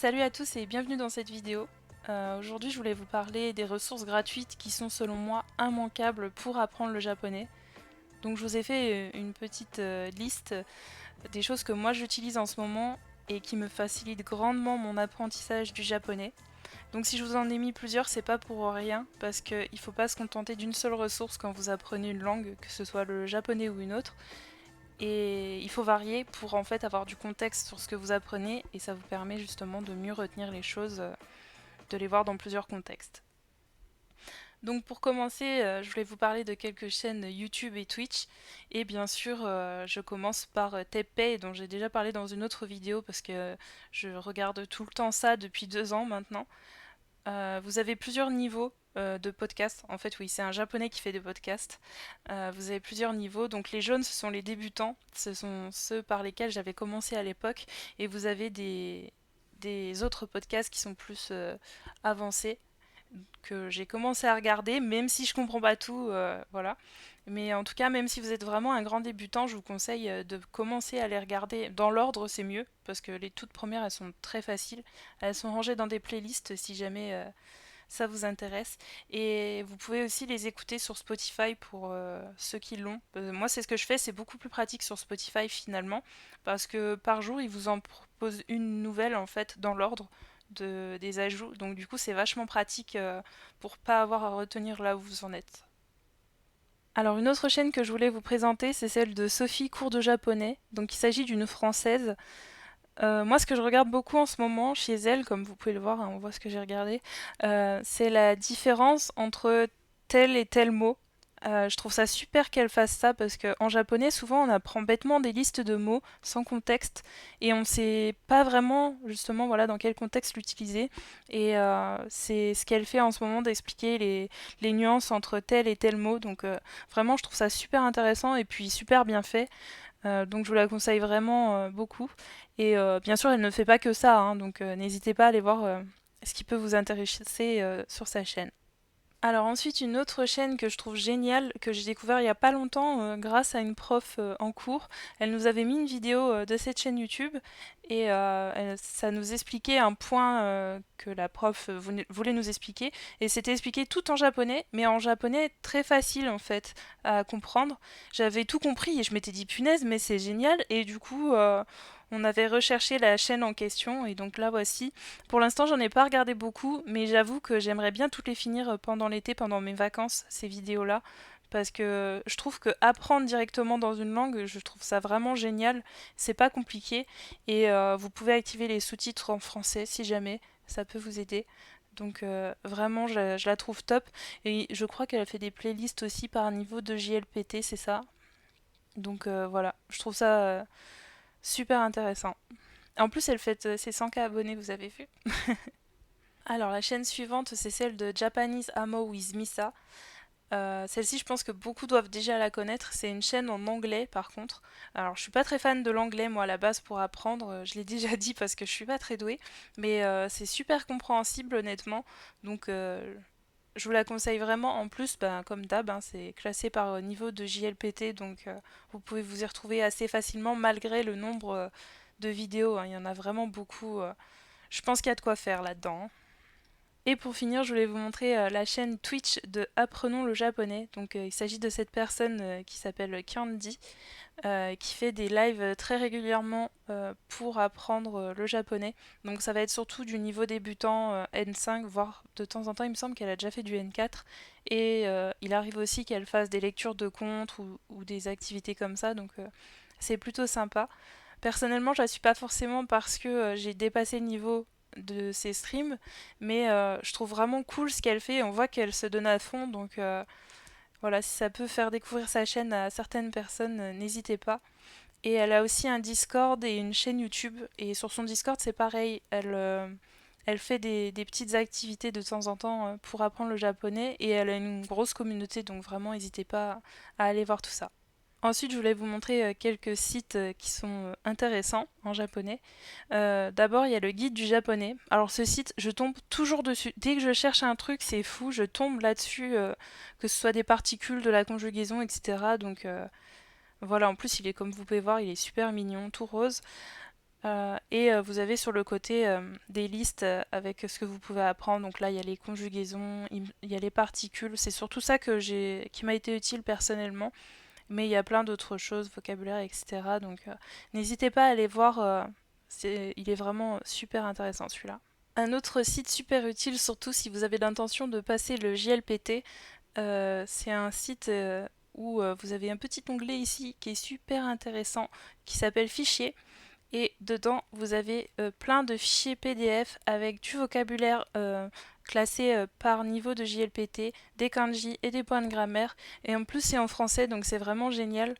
Salut à tous et bienvenue dans cette vidéo. Aujourd'hui je voulais vous parler des ressources gratuites qui sont selon moi immanquables pour apprendre le japonais. Donc je vous ai fait une petite liste des choses que moi j'utilise en ce moment et qui me facilitent grandement mon apprentissage du japonais. Donc si je vous en ai mis plusieurs, c'est pas pour rien, parce qu'il ne faut pas se contenter d'une seule ressource quand vous apprenez une langue, que ce soit le japonais ou une autre. Et il faut varier pour en fait avoir du contexte sur ce que vous apprenez et ça vous permet justement de mieux retenir les choses, de les voir dans plusieurs contextes. Donc pour commencer, je voulais vous parler de quelques chaînes YouTube et Twitch. Et bien sûr, je commence par TePay, dont j'ai déjà parlé dans une autre vidéo parce que je regarde tout le temps ça depuis 2 ans maintenant. Vous avez plusieurs niveaux de podcasts. En fait, oui, c'est un japonais qui fait des podcasts. Vous avez plusieurs niveaux. Donc les jaunes, ce sont les débutants. Ce sont ceux par lesquels j'avais commencé à l'époque. Et vous avez des autres podcasts qui sont plus avancés que j'ai commencé à regarder, même si je comprends pas tout, voilà. Mais en tout cas, même si vous êtes vraiment un grand débutant, je vous conseille de commencer à les regarder dans l'ordre, c'est mieux, parce que les toutes premières, elles sont très faciles. Elles sont rangées dans des playlists si jamais ça vous intéresse. Et vous pouvez aussi les écouter sur Spotify pour ceux qui l'ont. Moi, c'est ce que je fais, c'est beaucoup plus pratique sur Spotify finalement, parce que par jour, ils vous en proposent une nouvelle en fait dans l'ordre des ajouts. Donc du coup, c'est vachement pratique pour pas avoir à retenir là où vous en êtes. Alors une autre chaîne que je voulais vous présenter, c'est celle de Sophie Cours de japonais. Donc il s'agit d'une française. Moi, ce que je regarde beaucoup en ce moment chez elle, comme vous pouvez le voir, hein, on voit ce que j'ai regardé, c'est la différence entre tel et tel mot. Je trouve ça super qu'elle fasse ça parce qu'en japonais, souvent on apprend bêtement des listes de mots sans contexte et on ne sait pas vraiment justement voilà, dans quel contexte l'utiliser. Et c'est ce qu'elle fait en ce moment d'expliquer les nuances entre tel et tel mot. Donc vraiment, je trouve ça super intéressant et puis super bien fait. Donc je vous la conseille vraiment beaucoup. Et bien sûr, elle ne fait pas que ça, hein, donc n'hésitez pas à aller voir ce qui peut vous intéresser sur sa chaîne. Alors ensuite, une autre chaîne que je trouve géniale, que j'ai découvert il y a pas longtemps grâce à une prof en cours. Elle nous avait mis une vidéo de cette chaîne YouTube et ça nous expliquait un point que la prof voulait nous expliquer. Et c'était expliqué tout en japonais, mais en japonais très facile en fait à comprendre. J'avais tout compris et je m'étais dit punaise, mais c'est génial. Et du coup, on avait recherché la chaîne en question et donc là voici. Pour l'instant, j'en ai pas regardé beaucoup, mais j'avoue que j'aimerais bien toutes les finir pendant l'été, pendant mes vacances, ces vidéos-là, parce que je trouve que apprendre directement dans une langue, je trouve ça vraiment génial. C'est pas compliqué et vous pouvez activer les sous-titres en français si jamais, ça peut vous aider. Donc vraiment, je la trouve top. Et je crois qu'elle a fait des playlists aussi par niveau de JLPT, c'est ça. Donc voilà, je trouve ça super intéressant. En plus, elle fête ses 100K abonnés, vous avez vu? Alors la chaîne suivante, c'est celle de Japanese Amo with Misa. Celle-ci, je pense que beaucoup doivent déjà la connaître. C'est une chaîne en anglais, par contre. Alors, je suis pas très fan de l'anglais, moi, à la base, pour apprendre. Je l'ai déjà dit parce que je suis pas très douée. Mais c'est super compréhensible, honnêtement. Donc, je vous la conseille vraiment. En plus, ben, comme d'hab, hein, c'est classé par niveau de JLPT. Donc, vous pouvez vous y retrouver assez facilement, malgré le nombre de vidéos, hein. Il y en a vraiment beaucoup. Je pense qu'il y a de quoi faire là-dedans, hein. Et pour finir, je voulais vous montrer la chaîne Twitch de Apprenons le japonais. Donc il s'agit de cette personne qui s'appelle Candy, qui fait des lives très régulièrement pour apprendre le japonais. Donc ça va être surtout du niveau débutant N5, voire de temps en temps, il me semble qu'elle a déjà fait du N4. Et il arrive aussi qu'elle fasse des lectures de contes ou des activités comme ça. Donc c'est plutôt sympa. Personnellement, je la suis pas forcément parce que j'ai dépassé le niveau de ses streams, mais je trouve vraiment cool ce qu'elle fait. On voit qu'elle se donne à fond, donc voilà, si ça peut faire découvrir sa chaîne à certaines personnes, n'hésitez pas. Et elle a aussi un Discord et une chaîne YouTube. Et sur son Discord, c'est pareil, elle fait des petites activités de temps en temps pour apprendre le japonais et elle a une grosse communauté, donc vraiment, n'hésitez pas à aller voir tout ça. Ensuite, je voulais vous montrer quelques sites qui sont intéressants en japonais. D'abord, il y a le guide du japonais. Alors ce site, je tombe toujours dessus. Dès que je cherche un truc, c'est fou, je tombe là-dessus, que ce soit des particules, de la conjugaison, etc. Donc voilà, en plus, il est comme vous pouvez voir, il est super mignon, tout rose. Vous avez sur le côté des listes avec ce que vous pouvez apprendre. Donc là, il y a les conjugaisons, il y a les particules. C'est surtout ça qui m'a été utile personnellement. Mais il y a plein d'autres choses, vocabulaire, etc. Donc n'hésitez pas à aller voir. Il est vraiment super intéressant celui-là. Un autre site super utile, surtout si vous avez l'intention de passer le JLPT, c'est un site où vous avez un petit onglet ici qui est super intéressant, qui s'appelle Fichiers. Et dedans, vous avez plein de fichiers PDF avec du vocabulaire classé par niveau de JLPT, des kanji et des points de grammaire. Et en plus, c'est en français, donc c'est vraiment génial.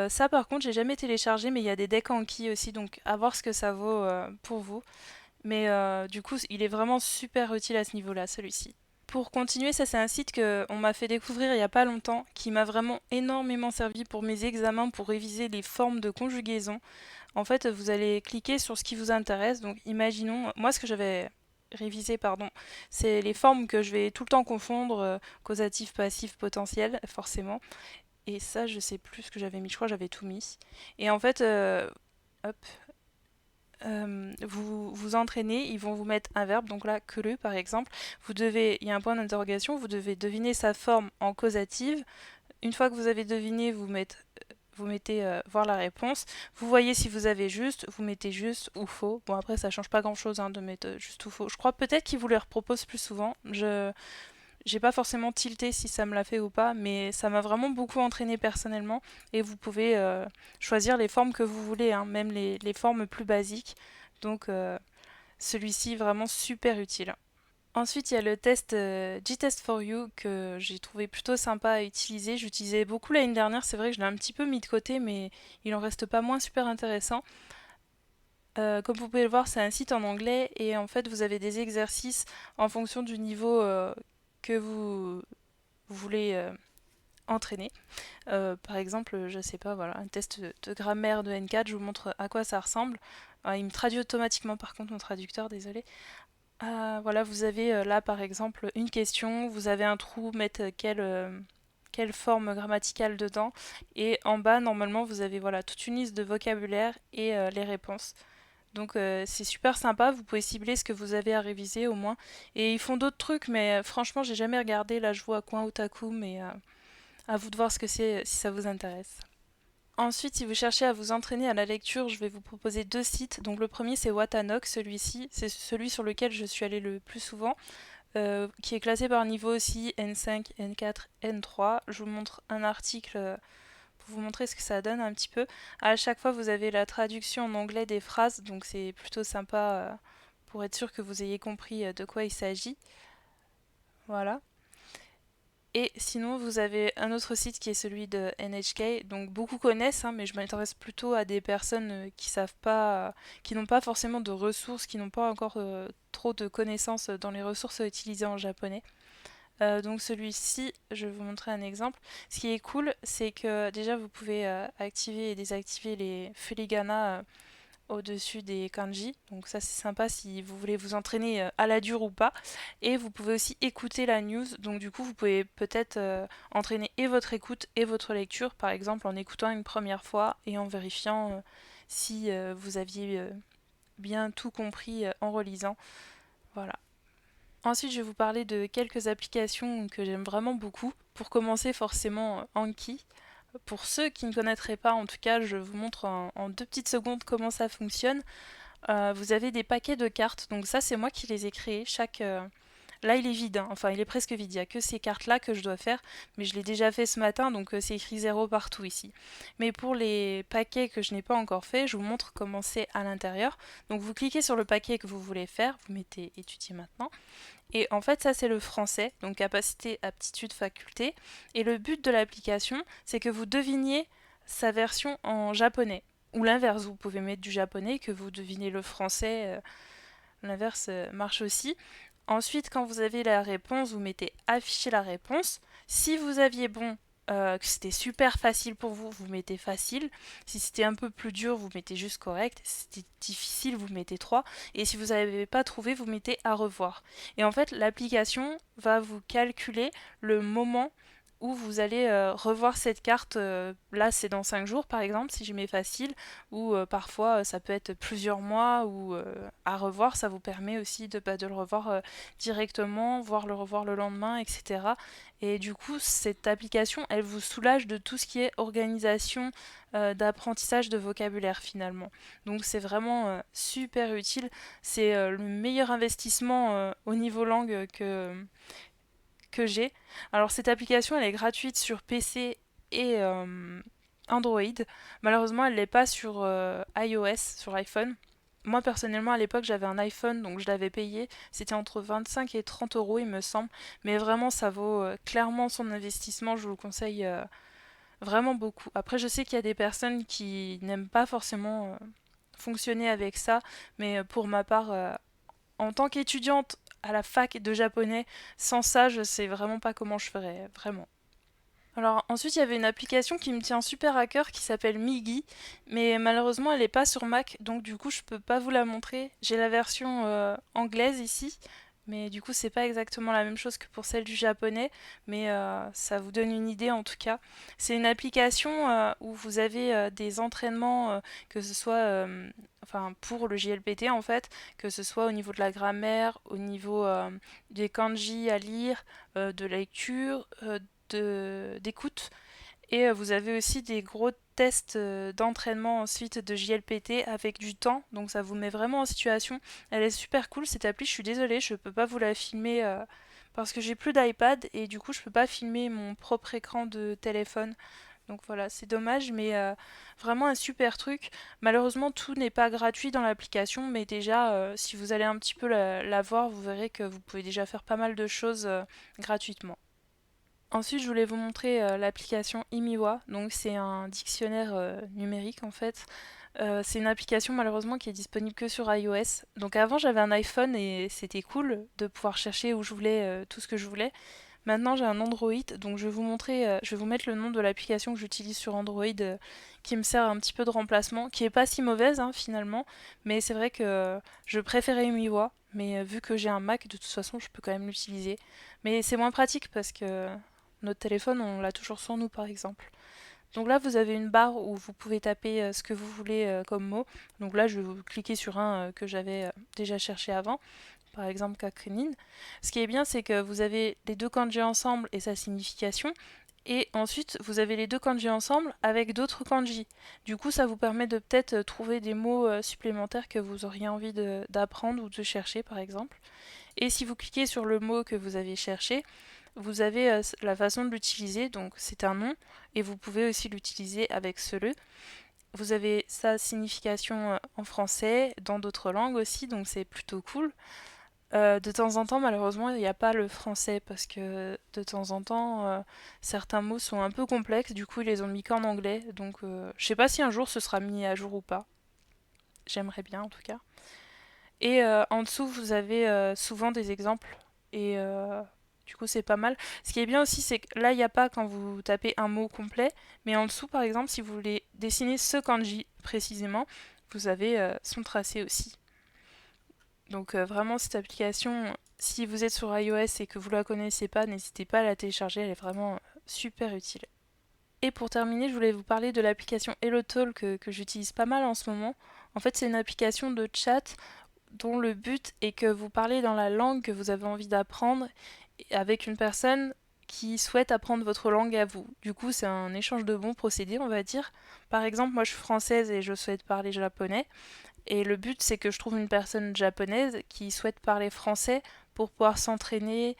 Ça, par contre, j'ai jamais téléchargé, mais il y a des decks Anki aussi, donc à voir ce que ça vaut pour vous. Mais du coup, il est vraiment super utile à ce niveau-là, celui-ci. Pour continuer, ça c'est un site que on m'a fait découvrir il n'y a pas longtemps, qui m'a vraiment énormément servi pour mes examens, pour réviser les formes de conjugaison. En fait, vous allez cliquer sur ce qui vous intéresse. Donc, imaginons, moi, ce que j'avais révisé, pardon, c'est les formes que je vais tout le temps confondre, causatif, passif, potentiel, forcément. Et ça, je sais plus ce que j'avais mis. Je crois que j'avais tout mis. Et en fait, hop, vous vous entraînez, ils vont vous mettre un verbe, donc là, que le, par exemple. Il y a un point d'interrogation, vous devez deviner sa forme en causative. Une fois que vous avez deviné, vous mettez voir la réponse, vous voyez si vous avez juste, vous mettez juste ou faux. Bon après ça change pas grand chose de mettre juste ou faux. Je crois peut-être qu'ils vous les reproposent plus souvent. Je j'ai pas forcément tilté si ça me l'a fait ou pas, mais ça m'a vraiment beaucoup entraîné personnellement et vous pouvez choisir les formes que vous voulez, hein, même les formes plus basiques. Donc celui-ci vraiment super utile. Ensuite, il y a le test G-Test for You que j'ai trouvé plutôt sympa à utiliser. J'utilisais beaucoup l'année dernière, c'est vrai que je l'ai un petit peu mis de côté, mais il en reste pas moins super intéressant. Comme vous pouvez le voir, c'est un site en anglais et en fait, vous avez des exercices en fonction du niveau que vous voulez entraîner. Par exemple, je sais pas, voilà, un test de grammaire de N4, je vous montre à quoi ça ressemble. Il me traduit automatiquement par contre mon traducteur, désolé. Voilà, vous avez là par exemple une question, vous avez un trou, mettre quelle forme grammaticale dedans, et en bas normalement vous avez voilà toute une liste de vocabulaire et les réponses. Donc c'est super sympa, vous pouvez cibler ce que vous avez à réviser au moins. Et ils font d'autres trucs, mais franchement j'ai jamais regardé, là je vois Coin Otaku, mais à vous de voir ce que c'est si ça vous intéresse. Ensuite, si vous cherchez à vous entraîner à la lecture, je vais vous proposer deux sites. Donc le premier c'est Watanok, celui-ci, c'est celui sur lequel je suis allée le plus souvent, qui est classé par niveau aussi N5, N4, N3. Je vous montre un article pour vous montrer ce que ça donne un petit peu. À chaque fois, vous avez la traduction en anglais des phrases, donc c'est plutôt sympa pour être sûr que vous ayez compris de quoi il s'agit. Voilà. Et sinon, vous avez un autre site qui est celui de NHK. Donc beaucoup connaissent, hein, mais je m'intéresse plutôt à des personnes qui savent pas, qui n'ont pas forcément de ressources, qui n'ont pas encore trop de connaissances dans les ressources utilisées en japonais. Donc celui-ci, je vais vous montrer un exemple. Ce qui est cool, c'est que déjà vous pouvez activer et désactiver les furigana au-dessus des kanji. Donc ça c'est sympa si vous voulez vous entraîner à la dure ou pas. Et vous pouvez aussi écouter la news. Donc du coup vous pouvez peut-être entraîner et votre écoute et votre lecture, par exemple en écoutant une première fois et en vérifiant si vous aviez bien tout compris en relisant. Voilà. Ensuite, je vais vous parler de quelques applications que j'aime vraiment beaucoup. Pour commencer, forcément, Anki. Pour ceux qui ne connaîtraient pas, en tout cas, je vous montre en 2 petites secondes comment ça fonctionne. Vous avez des paquets de cartes, donc ça, c'est moi qui les ai créés. Là, il est vide, hein. Enfin, il est presque vide. Il n'y a que ces cartes-là que je dois faire, mais je l'ai déjà fait ce matin, donc c'est écrit 0 partout ici. Mais pour les paquets que je n'ai pas encore fait, je vous montre comment c'est à l'intérieur. Donc, vous cliquez sur le paquet que vous voulez faire, vous mettez étudier maintenant. Et en fait, ça c'est le français, donc capacité, aptitude, faculté. Et le but de l'application, c'est que vous deviniez sa version en japonais. Ou l'inverse, vous pouvez mettre du japonais, que vous devinez le français, l'inverse marche aussi. Ensuite, quand vous avez la réponse, vous mettez afficher la réponse. Si vous aviez bon, que c'était super facile pour vous, vous mettez facile. Si c'était un peu plus dur, vous mettez juste correct. Si c'était difficile, vous mettez 3. Et si vous n'avez pas trouvé, vous mettez à revoir. Et en fait, l'application va vous calculer le moment où vous allez revoir cette carte. Là, c'est dans 5 jours par exemple, si je mets facile, ou parfois ça peut être plusieurs mois, ou à revoir. Ça vous permet aussi de le revoir directement, voire le revoir le lendemain, etc. Et du coup, cette application, elle vous soulage de tout ce qui est organisation d'apprentissage de vocabulaire finalement. Donc c'est vraiment super utile. C'est le meilleur investissement au niveau langue que j'ai. Alors cette application, elle est gratuite sur PC et Android. Malheureusement, elle l'est pas sur iOS, sur iPhone. Moi personnellement à l'époque j'avais un iPhone donc je l'avais payé, c'était entre 25 et 30 euros il me semble, mais vraiment ça vaut clairement son investissement, je vous le conseille vraiment beaucoup. Après je sais qu'il y a des personnes qui n'aiment pas forcément fonctionner avec ça, mais pour ma part en tant qu'étudiante à la fac de japonais, sans ça, je sais vraiment pas comment je ferais, vraiment. Alors ensuite, il y avait une application qui me tient super à cœur qui s'appelle Migi, mais malheureusement, elle n'est pas sur Mac, donc du coup, je peux pas vous la montrer. J'ai la version anglaise ici, mais du coup, c'est pas exactement la même chose que pour celle du japonais, mais ça vous donne une idée en tout cas. C'est une application où vous avez des entraînements, que ce soit enfin pour le JLPT en fait, que ce soit au niveau de la grammaire, au niveau des kanji à lire, de la lecture, d'écoute. Et vous avez aussi des gros tests d'entraînement ensuite de JLPT avec du temps, donc ça vous met vraiment en situation. Elle est super cool cette appli, je suis désolée, je peux pas vous la filmer parce que j'ai plus d'iPad et du coup je peux pas filmer mon propre écran de téléphone. Donc voilà, c'est dommage, mais vraiment un super truc. Malheureusement, tout n'est pas gratuit dans l'application, mais déjà, si vous allez un petit peu la voir, vous verrez que vous pouvez déjà faire pas mal de choses gratuitement. Ensuite, je voulais vous montrer l'application Imiwa. Donc, c'est un dictionnaire numérique en fait. C'est une application malheureusement qui est disponible que sur iOS. Donc, avant, j'avais un iPhone et c'était cool de pouvoir chercher où je voulais tout ce que je voulais. Maintenant, j'ai un Android, donc je vais vous montrer, je vais vous mettre le nom de l'application que j'utilise sur Android qui me sert un petit peu de remplacement, qui est pas si mauvaise hein, finalement, mais c'est vrai que je préférais Imiwa, mais vu que j'ai un Mac, de toute façon, je peux quand même l'utiliser. Mais c'est moins pratique parce que notre téléphone, on l'a toujours sur nous, par exemple. Donc là, vous avez une barre où vous pouvez taper ce que vous voulez comme mot. Donc là, je vais vous cliquer sur un que j'avais déjà cherché avant, par exemple kakunin. Ce qui est bien, c'est que vous avez les deux kanji ensemble et sa signification. Et ensuite, vous avez les deux kanji ensemble avec d'autres kanji. Du coup, ça vous permet de peut-être trouver des mots supplémentaires que vous auriez envie d'apprendre ou de chercher, par exemple. Et si vous cliquez sur le mot que vous avez cherché, vous avez la façon de l'utiliser, donc c'est un nom, et vous pouvez aussi l'utiliser avec ce le. Vous avez sa signification en français, dans d'autres langues aussi, donc c'est plutôt cool. De temps en temps, malheureusement, il n'y a pas le français parce que de temps en temps, certains mots sont un peu complexes, du coup, ils les ont mis qu'en anglais. Donc, je sais pas si un jour ce sera mis à jour ou pas. J'aimerais bien en tout cas. Et en dessous, vous avez souvent des exemples. Et du coup, c'est pas mal. Ce qui est bien aussi, c'est que là, il n'y a pas quand vous tapez un mot complet. Mais en dessous, par exemple, si vous voulez dessiner ce kanji précisément, vous avez son tracé aussi. Donc vraiment, cette application, si vous êtes sur iOS et que vous la connaissez pas, n'hésitez pas à la télécharger. Elle est vraiment super utile. Et pour terminer, je voulais vous parler de l'application HelloTalk que j'utilise pas mal en ce moment. En fait, c'est une application de chat dont le but est que vous parlez dans la langue que vous avez envie d'apprendre avec une personne qui souhaite apprendre votre langue à vous. Du coup, c'est un échange de bons procédés, on va dire. Par exemple, moi je suis française et je souhaite parler japonais. Et le but, c'est que je trouve une personne japonaise qui souhaite parler français pour pouvoir s'entraîner,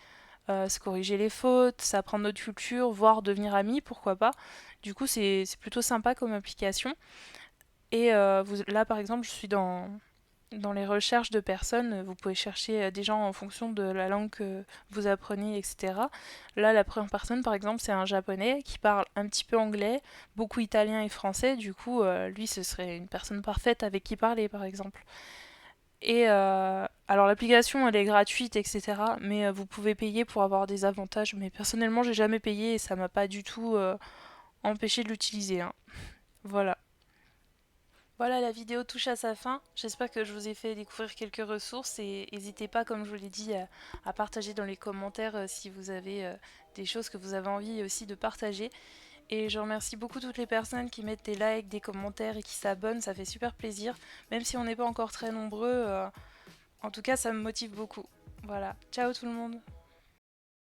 se corriger les fautes, s'apprendre notre culture, voire devenir amis, pourquoi pas. Du coup, c'est plutôt sympa comme application. Et là, par exemple, je suis dans les recherches de personnes, vous pouvez chercher des gens en fonction de la langue que vous apprenez, etc. Là, la première personne, par exemple, c'est un japonais qui parle un petit peu anglais, beaucoup italien et français. Du coup, lui, ce serait une personne parfaite avec qui parler, par exemple. Et alors, l'application, elle est gratuite, etc. Mais vous pouvez payer pour avoir des avantages. Mais personnellement, j'ai jamais payé et ça m'a pas du tout empêché de l'utiliser, hein. Voilà. Voilà, la vidéo touche à sa fin. J'espère que je vous ai fait découvrir quelques ressources et n'hésitez pas, comme je vous l'ai dit, à partager dans les commentaires si vous avez des choses que vous avez envie aussi de partager. Et je remercie beaucoup toutes les personnes qui mettent des likes, des commentaires et qui s'abonnent, ça fait super plaisir. Même si on n'est pas encore très nombreux, en tout cas ça me motive beaucoup. Voilà, ciao tout le monde!